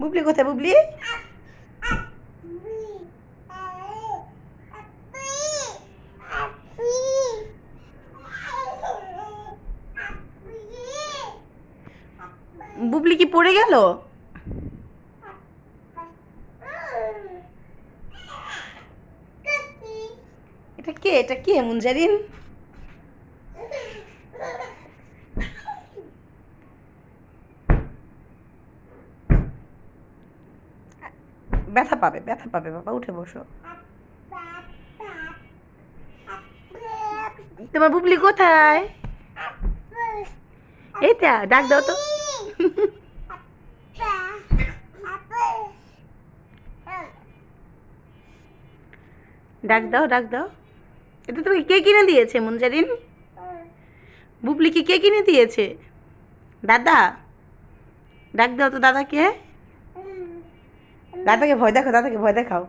বুবলি কোথায় বুবলি? বুবলি কি পড়ে গেল? এটা কে? এটা কে মুনজারিন? ব্যথা পাবে, ব্যথা পাবে বাবা, উঠে বসো। তোমার বুবলি কোথায়? এইটা ডাক দাও তো। ডাক দাও, ডাক দাও। এটা তোমাকে কে কিনে দিয়েছে মুনজারিন? বুবলি কি কে কিনে দিয়েছে? দাদা? ডাক দাও তো দাদাকে। দাদাকে ভয় দেখাও, দাদাকে ভয় দেখাও।